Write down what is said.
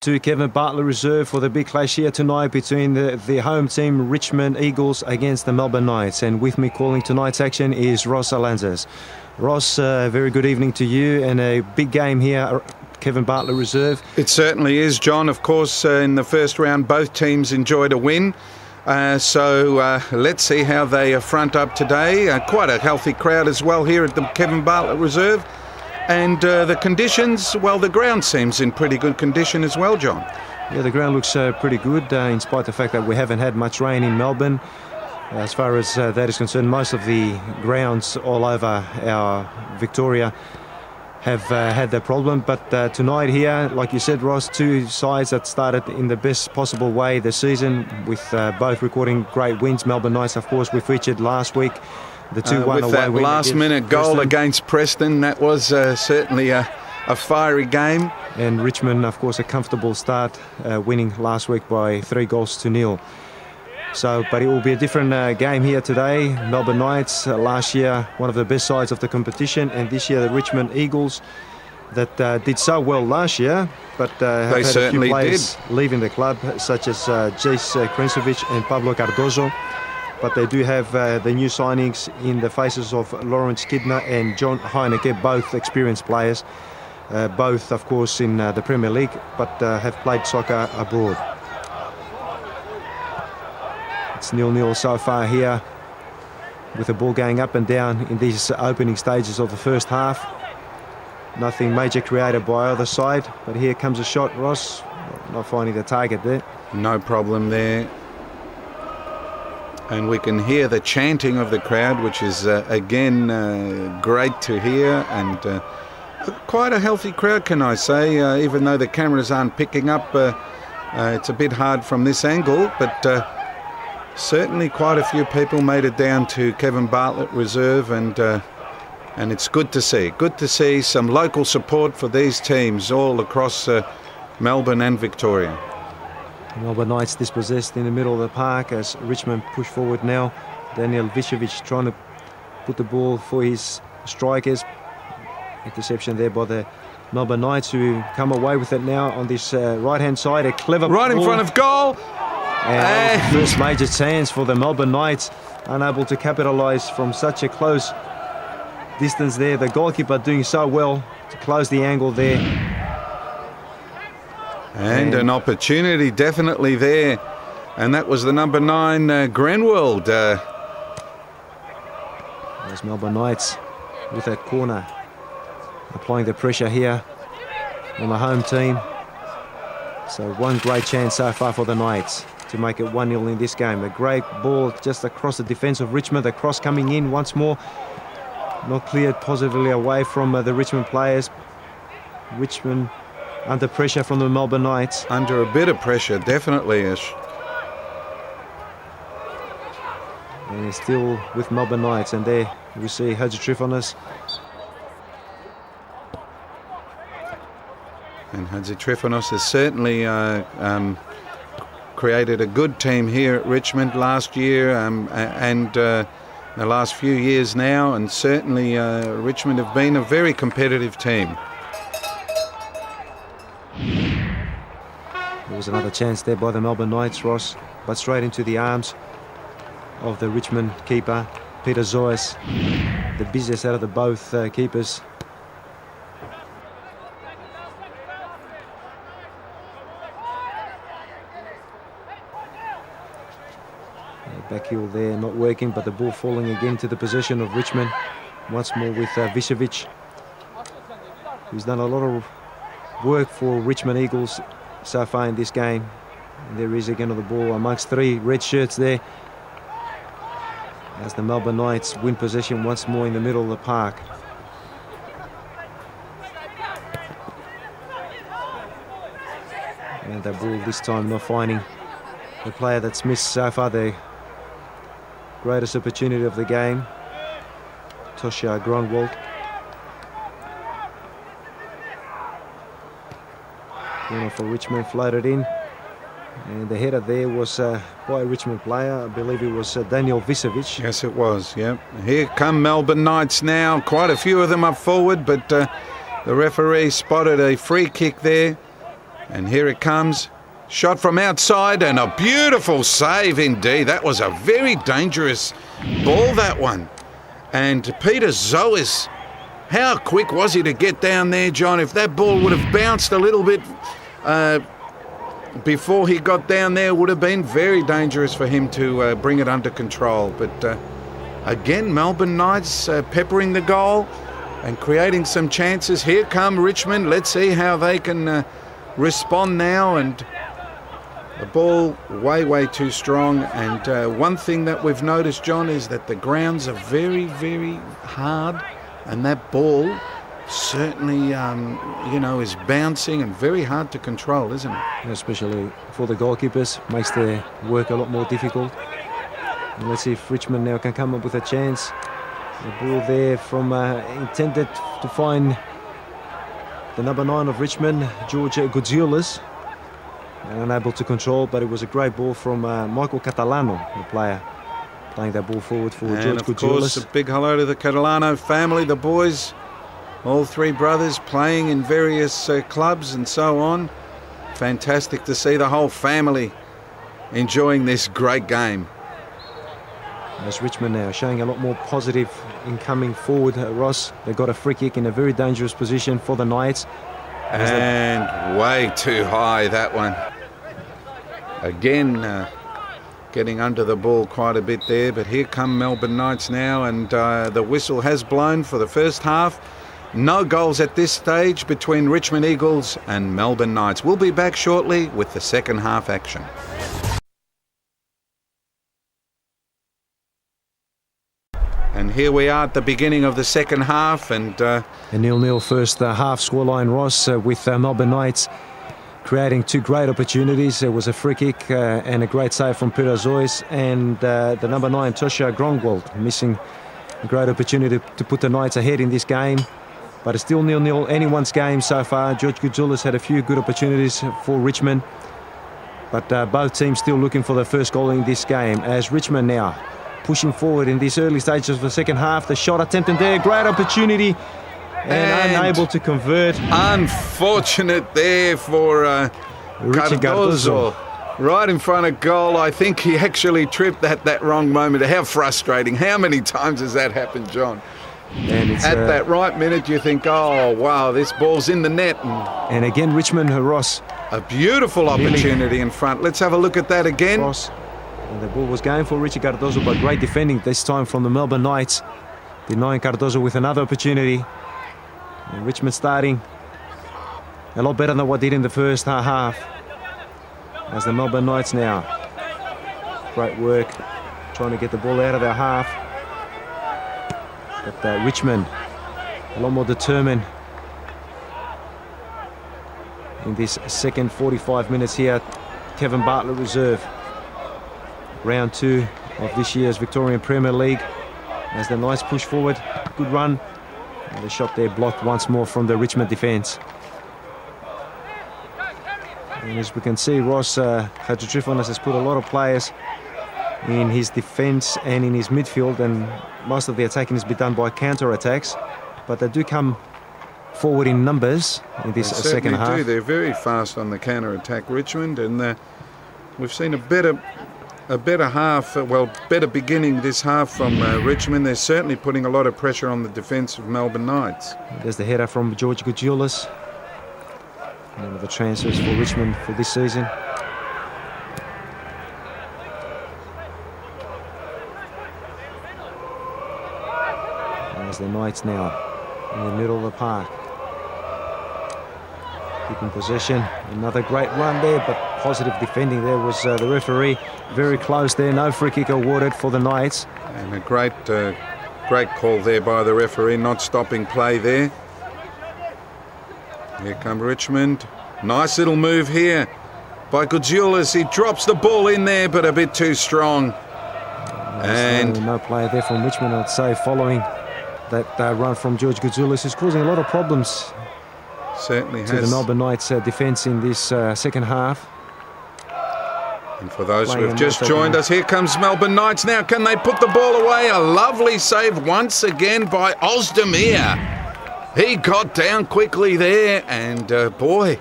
To Kevin Bartlett Reserve for the big clash here tonight between the home team Richmond Eagles against the Melbourne Knights. And with me calling tonight's action is Ross Alanzas. Ross, very good evening to you, and a big game here, Kevin Bartlett Reserve. It certainly is, John. Of course, in the first round both teams enjoyed a win. So let's see how they front up today. Quite a healthy crowd as well here at the Kevin Bartlett Reserve. And the conditions, well, the ground seems in pretty good condition as well, John. Yeah, the ground looks pretty good, in spite of the fact that we haven't had much rain in Melbourne. As far as that is concerned, most of the grounds all over our Victoria have had that problem. But tonight here, like you said, Ross, two sides that started in the best possible way this season, with both recording great wins. Melbourne Knights, of course, we featured last week. The 2-1 with that last-minute goal against Preston, that was certainly a fiery game. And Richmond, of course, a comfortable start, winning last week by 3-0. So, but it will be a different game here today. Melbourne Knights, last year, one of the best sides of the competition, and this year the Richmond Eagles that did so well last year, but have had a few players leaving the club, such as Jace Krensovic and Pablo Cardozo. But they do have the new signings in the faces of Lawrence Kidner and John Heineke, both experienced players, both, of course, in the Premier League, but have played soccer abroad. It's 0-0 so far here, with the ball going up and down in these opening stages of the first half. Nothing major created by either side, but here comes a shot. Ross not finding the target there. No problem there. And we can hear the chanting of the crowd, which is, again, great to hear. And quite a healthy crowd, can I say, even though the cameras aren't picking up. It's a bit hard from this angle, but certainly quite a few people made it down to Kevin Bartlett Reserve, and it's good to see. Good to see some local support for these teams all across Melbourne and Victoria. Melbourne Knights dispossessed in the middle of the park as Richmond push forward now. Daniel Vicevic trying to put the ball for his strikers. Interception there by the Melbourne Knights, who come away with it now on this right-hand side. A clever right ball in front of goal. And first major chance for the Melbourne Knights, unable to capitalise from such a close distance there. The goalkeeper doing so well to close the angle there. And an opportunity definitely there. And that was the number 9, Grenwald. There's Melbourne Knights with that corner, applying the pressure here on the home team. So one great chance so far for the Knights to make it 1-0 in this game. A great ball just across the defence of Richmond. The cross coming in once more. Not cleared positively away from the Richmond players. Richmond under pressure from the Melbourne Knights. Under a bit of pressure, definitely. And still with Melbourne Knights. And there we see Hadjitrifonis. And Hadjitrifonis has certainly created a good team here at Richmond last year and the last few years now. And certainly Richmond have been a very competitive team. There was another chance there by the Melbourne Knights, Ross, but straight into the arms of the Richmond keeper, Peter Zoyas, the busiest out of the both keepers. Back heel there, not working, but the ball falling again to the possession of Richmond. Once more with Vicevic, who's done a lot of work for Richmond Eagles so far in this game. And there is again on the ball amongst 3 red shirts there, as the Melbourne Knights win possession once more in the middle of the park. And the ball this time not finding the player that's missed so far the greatest opportunity of the game, Tosha Gronwald. Corner for Richmond, floated in, and the header there was by a Richmond player. I believe it was Daniel Vicevic. Yes, it was, yep. Here come Melbourne Knights now. Quite a few of them up forward, but the referee spotted a free kick there, And here it comes. Shot from outside and a beautiful save indeed. That was a very dangerous ball, that one. And Peter Zois, how quick was he to get down there, John? If that ball would have bounced a little bit before he got down there, would have been very dangerous for him to bring it under control. But again, Melbourne Knights peppering the goal and creating some chances. Here come Richmond. Let's see how they can respond now. And the ball way too strong. And one thing that we've noticed, John, is that the grounds are very hard, and that ball certainly is bouncing and very hard to control, isn't it? Especially for the goalkeepers, makes their work a lot more difficult. And let's see if Richmond now can come up with a chance. The ball there from intended to find the number 9 of Richmond, George Goudzoulis. Unable to control, but it was a great ball from Michael Catalano, the player, playing that ball forward for George Goudzoulis. And of course, a big hello to the Catalano family, the boys, all 3 brothers playing in various clubs and so on. Fantastic to see the whole family enjoying this great game. As Richmond now showing a lot more positive in coming forward, Ross. They got a free kick in a very dangerous position for the Knights. And way too high, that one. Again, getting under the ball quite a bit there. But here come Melbourne Knights now, and the whistle has blown for the first half. No goals at this stage between Richmond Eagles and Melbourne Knights. We'll be back shortly with the second half action. And here we are at the beginning of the second half, and a 0-0 first half scoreline, Ross, with Melbourne Knights creating 2 great opportunities. There was a free kick and a great save from Peter Zois, and the number 9, Tosha Grongwald, missing a great opportunity to put the Knights ahead in this game. But it's still 0-0, anyone's game so far. George Goudzoulis had a few good opportunities for Richmond, but both teams still looking for their first goal in this game, as Richmond now pushing forward in these early stages of the second half. The shot attempted there, great opportunity, and unable to convert. Unfortunate there for Cardozo. Right in front of goal. I think he actually tripped at that wrong moment. How frustrating. How many times has that happened, John? And it's, at that right minute you think, oh wow, this ball's in the net. And again, Richmond, Ross. A beautiful opportunity in front. Let's have a look at that again. Ross. And the ball was going for Richie Cardozo, but great defending this time from the Melbourne Knights, denying Cardozo with another opportunity. And Richmond starting a lot better than what did in the first half. As the Melbourne Knights now, great work trying to get the ball out of their half. But Richmond a lot more determined in this second 45 minutes here. Kevin Bartlett reserve. Round 2 of this year's Victorian Premier League, as the Knights push forward. Good run, and the shot there blocked once more from the Richmond defence. And as we can see, Ross Hadjitrifonis has put a lot of players in his defence and in his midfield, and most of the attacking has been done by counter-attacks, but they do come forward in numbers in this second half. Do. They're very fast on the counter-attack, Richmond, and we've seen a better half, better beginning this half from Richmond. They're certainly putting a lot of pressure on the defence of Melbourne Knights. There's the header from George Goudzoulis, one of the transfers for Richmond for this season. And there's the Knights now in the middle of the park, keeping possession. Another great run there, but positive defending there was the referee. Very close there, no free kick awarded for the Knights. And a great call there by the referee, not stopping play there. Here come Richmond. Nice little move here by Goudzoulis. He drops the ball in there, but a bit too strong. And no player there from Richmond, I'd say, following that run from George Goudzoulis, is causing a lot of problems. Certainly to has. the Melbourne Knights defence in this second half. And for those who have just joined us, here comes Melbourne Knights now. Can they put the ball away? A lovely save once again by Ozdemir. He got down quickly there, and boy,